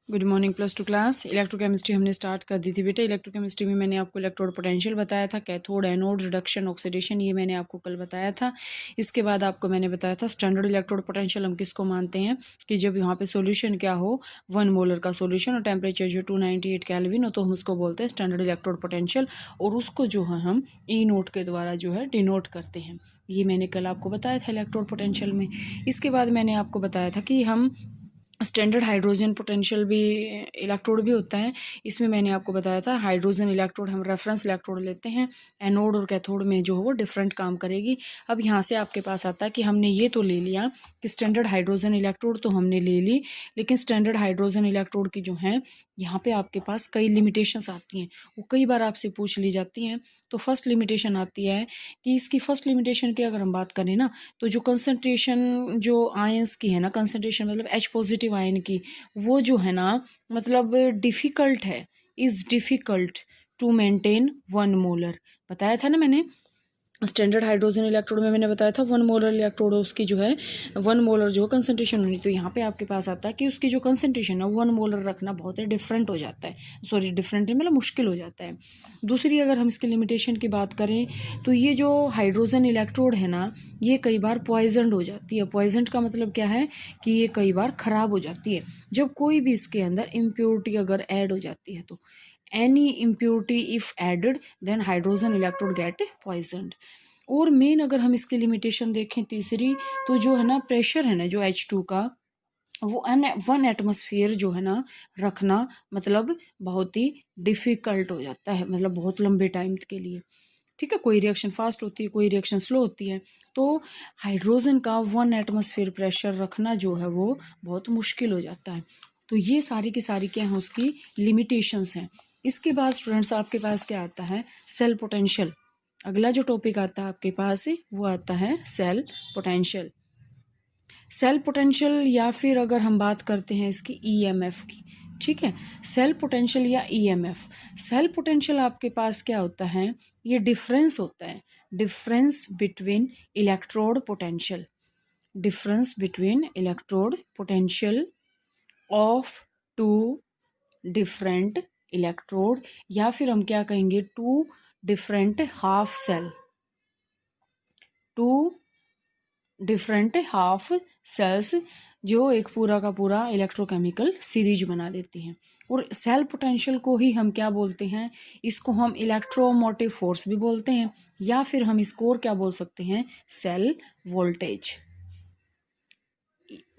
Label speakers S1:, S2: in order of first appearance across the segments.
S1: Good morning plus two class. Electrochemistry हमने start कर दी थी बेटा। इलेक्ट्रोकेमिस्ट्री में मैंने आपको इलेक्ट्रोड पोटेंशियल बताया था, कैथोड, एनोड, रिडक्शन, ऑक्सीडेशन, ये मैंने आपको कल बताया था। इसके बाद आपको मैंने बताया था स्टैंडर्ड इलेक्ट्रोड पोटेंशियल हम किसको मानते हैं कि जब यहाँ पे सॉल्यूशन क्या हो 1 मोलर का सॉल्यूशन और टेम्परेचर जो 298 केल्विन हो, तो हम उसको बोलते हैं स्टैंडर्ड इलेक्ट्रोड पोटेंशियल, और उसको जो है हम ई नोट के द्वारा जो है डिनोट करते हैं। ये मैंने कल आपको बताया था इलेक्ट्रोड पोटेंशियल में। इसके बाद मैंने आपको बताया था कि हम स्टैंडर्ड हाइड्रोजन पोटेंशियल भी इलेक्ट्रोड भी होता है। इसमें मैंने आपको बताया था हाइड्रोजन इलेक्ट्रोड हम रेफरेंस इलेक्ट्रोड लेते हैं, एनोड और कैथोड में जो है वो डिफरेंट काम करेगी। अब यहाँ से आपके पास आता है कि हमने ये तो ले लिया कि स्टैंडर्ड हाइड्रोजन इलेक्ट्रोड तो हमने ले ली, लेकिन स्टैंडर्ड हाइड्रोजन इलेक्ट्रोड की जो है यहाँ पे आपके पास कई लिमिटेशंस आती हैं, वो कई बार आपसे पूछ ली जाती हैं। तो फर्स्ट लिमिटेशन आती है कि इसकी फर्स्ट लिमिटेशन की अगर हम बात करें ना, तो जो कंसनट्रेशन जो आयंस की है ना, कंसनट्रेशन मतलब H पॉजिटिव आयन की, वो जो है ना मतलब डिफ़िकल्ट है, is difficult to maintain 1 molar. बताया था ना मैंने स्टैंडर्ड हाइड्रोजन इलेक्ट्रोड में, मैंने बताया था 1 मोलर इलेक्ट्रोड उसकी जो है 1 मोलर जो कंसंट्रेशन होनी, तो यहाँ पे आपके पास आता है कि उसकी जो कंसंट्रेशन है 1 मोलर रखना बहुत ही डिफरेंट हो जाता है, सॉरी डिफरेंट है मतलब मुश्किल हो जाता है। दूसरी अगर हम इसकी लिमिटेशन की बात करें तो ये जो हाइड्रोजन इलेक्ट्रोड है ना, ये कई बार पॉइजनड हो जाती है। पॉइजनड का मतलब क्या है कि ये कई बार ख़राब हो जाती है जब कोई भी इसके अंदर इम्प्योरिटी अगर ऐड हो जाती है। तो any impurity if added then hydrogen electrode get poisoned. और मेन अगर हम इसकी लिमिटेशन देखें तीसरी, तो जो है ना प्रेशर है ना जो H2 का, वो 1 एटमॉस्फेयर जो है ना रखना मतलब बहुत ही डिफ़िकल्ट हो जाता है, मतलब बहुत लंबे टाइम के लिए। ठीक है, कोई रिएक्शन फास्ट होती है, कोई रिएक्शन स्लो होती है, तो हाइड्रोजन का 1 एटमॉस्फेयर प्रेशर रखना जो है वो बहुत मुश्किल हो जाता है। तो ये सारी की सारी क्या हैं उसकी लिमिटेशंस हैं। इसके बाद स्टूडेंट्स आपके पास क्या आता है, सेल पोटेंशियल। अगला जो टॉपिक आता है आपके पास वो आता है सेल पोटेंशियल। सेल पोटेंशियल या फिर अगर हम बात करते हैं इसकी ईएमएफ की, ठीक है, सेल पोटेंशियल या ईएमएफ। सेल पोटेंशियल आपके पास क्या होता है, ये डिफरेंस होता है, difference between electrode potential, difference between electrode potential of two different electrode, या फिर हम क्या कहेंगे two different half cell, two different half cells जो एक पूरा का पूरा इलेक्ट्रोकेमिकल सीरीज बना देती हैं। और सेल पोटेंशियल को ही हम क्या बोलते हैं, इसको हम इलेक्ट्रोमोटिव फोर्स भी बोलते हैं, या फिर हम इसको और क्या बोल सकते हैं, सेल वोल्टेज।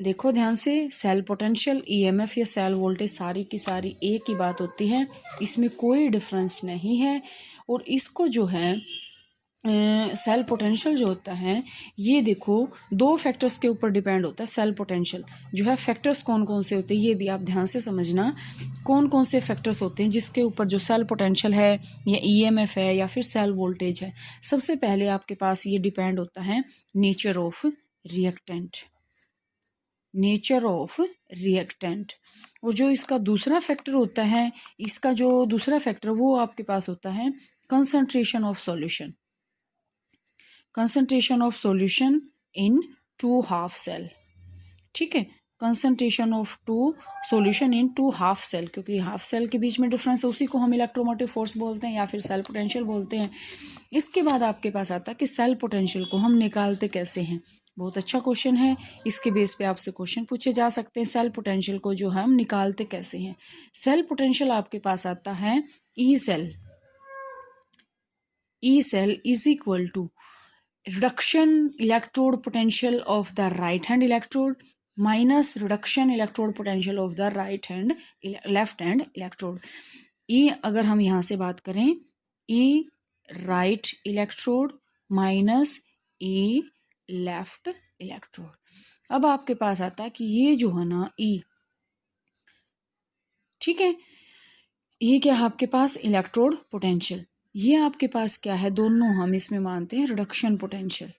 S1: देखो ध्यान से, सेल पोटेंशियल, ईएमएफ या सेल वोल्टेज सारी की सारी एक ही बात होती है, इसमें कोई डिफरेंस नहीं है। और इसको जो है सेल पोटेंशियल जो होता है, ये देखो 2 फैक्टर्स के ऊपर डिपेंड होता है। सेल पोटेंशियल जो है, फैक्टर्स कौन कौन से होते हैं ये भी आप ध्यान से समझना, कौन कौन से फैक्टर्स होते हैं जिसके ऊपर जो सेल पोटेंशियल है या ईएमएफ है या फिर सेल वोल्टेज है। सबसे पहले आपके पास ये डिपेंड होता है nature of reactant, nature of reactant. और जो इसका दूसरा फैक्टर होता है, इसका जो दूसरा फैक्टर वो आपके पास होता है concentration of solution, concentration of solution in 2 half cell. ठीक है, concentration of 2 solution in 2 half cell, क्योंकि हाफ सेल के बीच में डिफरेंस है, उसी को हम इलेक्ट्रोमोटिव फोर्स बोलते हैं या फिर सेल पोटेंशियल बोलते हैं। इसके बाद आपके पास आता है कि सेल पोटेंशियल को हम निकालते कैसे हैं। बहुत अच्छा क्वेश्चन है, इसके बेस पे आपसे क्वेश्चन पूछे जा सकते हैं। सेल पोटेंशियल को जो हम निकालते कैसे हैं, सेल पोटेंशियल आपके पास आता है E cell, E cell is equal to reduction electrode potential of the right hand electrode minus reduction electrode potential of the left hand electrode। E अगर हम यहाँ से बात करें, E right electrode minus E left electrode। अब आपके पास आता है कि ये जो है ना E, ठीक है, ये क्या है आपके पास इलेक्ट्रोड पोटेंशियल, ये आपके पास क्या है, दोनों हम इसमें मानते हैं रिडक्शन पोटेंशियल।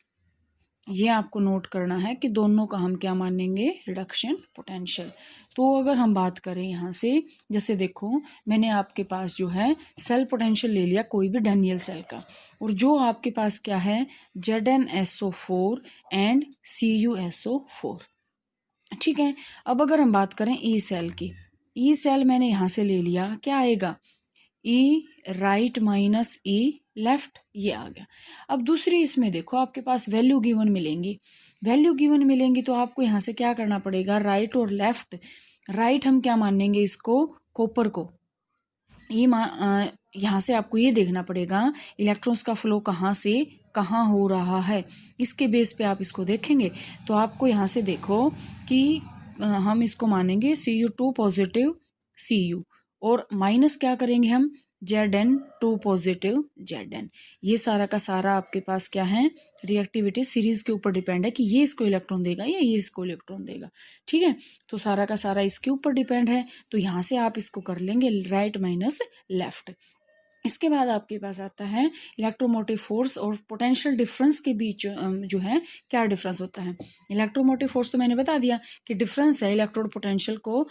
S1: ये आपको नोट करना है कि दोनों का हम क्या मानेंगे, रिडक्शन पोटेंशियल। तो अगर हम बात करें यहाँ से, जैसे देखो मैंने आपके पास जो है सेल पोटेंशियल ले लिया कोई भी डैनियल सेल का, और जो आपके पास क्या है ZnSO4 एंड CuSO4। ठीक है, अब अगर हम बात करें ई सेल की, ई सेल मैंने यहाँ से ले लिया, क्या आएगा, ई राइट माइनस ई लेफ्ट, ये आ गया। अब दूसरी इसमें देखो आपके पास वैल्यू गिवन मिलेंगी, वैल्यू गिवन मिलेंगी तो आपको यहाँ से क्या करना पड़ेगा, राइट और लेफ्ट। राइट हम क्या मानेंगे इसको, कॉपर को। ये यहाँ से आपको ये देखना पड़ेगा इलेक्ट्रॉन्स का फ्लो कहाँ से कहाँ हो रहा है, इसके बेस पे आप इसको देखेंगे। तो आपको यहाँ से देखो कि हम इसको मानेंगे Cu2 पॉजिटिव Cu, और माइनस क्या करेंगे हम, Zn2 पॉजिटिव Zn। ये सारा का सारा आपके पास क्या है, रिएक्टिविटी सीरीज के ऊपर डिपेंड है कि ये इसको इलेक्ट्रॉन देगा या ये इसको इलेक्ट्रॉन देगा, ठीक है। तो सारा का सारा इसके ऊपर डिपेंड है, तो यहाँ से आप इसको कर लेंगे राइट माइनस लेफ्ट। इसके बाद आपके पास आता है इलेक्ट्रोमोटिव फोर्स और पोटेंशियल डिफरेंस के बीच जो है क्या डिफरेंस होता है। इलेक्ट्रोमोटिव फोर्स तो मैंने बता दिया कि डिफरेंस है इलेक्ट्रोड पोटेंशियल को,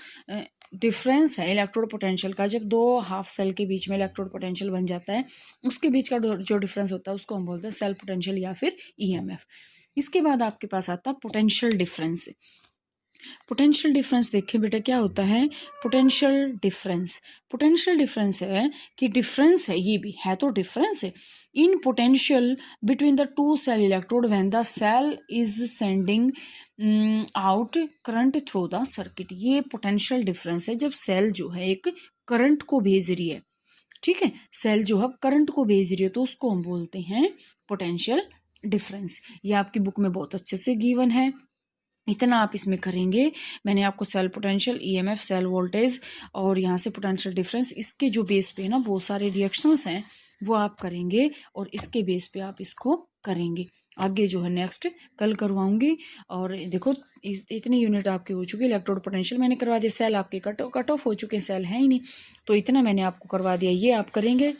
S1: डिफरेंस है इलेक्ट्रोड पोटेंशियल का, जब दो हाफ सेल के बीच में इलेक्ट्रोड पोटेंशियल बन जाता है उसके बीच का जो डिफरेंस होता है उसको हम बोलते हैं सेल पोटेंशियल या फिर ईएमएफ। इसके बाद आपके पास आता है पोटेंशियल डिफरेंस। पोटेंशियल डिफरेंस देखिए बेटा क्या होता है, पोटेंशियल डिफरेंस है कि डिफरेंस है, ये भी है तो डिफरेंस है in potential between the two cell electrode when the cell is sending out current through the circuit. ये पोटेंशियल डिफरेंस है जब सेल जो है एक करंट को भेज रही है, ठीक है, सेल जो है करंट को भेज रही है तो उसको हम बोलते हैं पोटेंशियल डिफरेंस। ये आपकी बुक में बहुत अच्छे से गिवन है, इतना आप इसमें करेंगे। मैंने आपको cell potential, EMF, cell voltage और यहाँ से पोटेंशियल डिफरेंस, इसके जो बेस पे ना बहुत सारे रिएक्शंस हैं वो आप करेंगे और इसके बेस पे आप इसको करेंगे। आगे जो है नेक्स्ट कल करवाऊंगी। और देखो इतनी यूनिट आपकी हो चुकी है। इलेक्ट्रोड पोटेंशियल मैंने करवा दिया, सेल आपके कट ऑफ हो चुके हैं, सेल है ही नहीं, तो इतना मैंने आपको करवा दिया, ये आप करेंगे।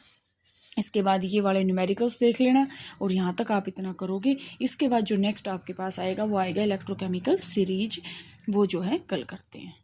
S1: इसके बाद ये वाले न्यूमेरिकल्स देख लेना और यहाँ तक आप इतना करोगे। इसके बाद जो नेक्स्ट आपके पास आएगा वो आएगा इलेक्ट्रोकेमिकल सीरीज, वो जो है कल करते हैं।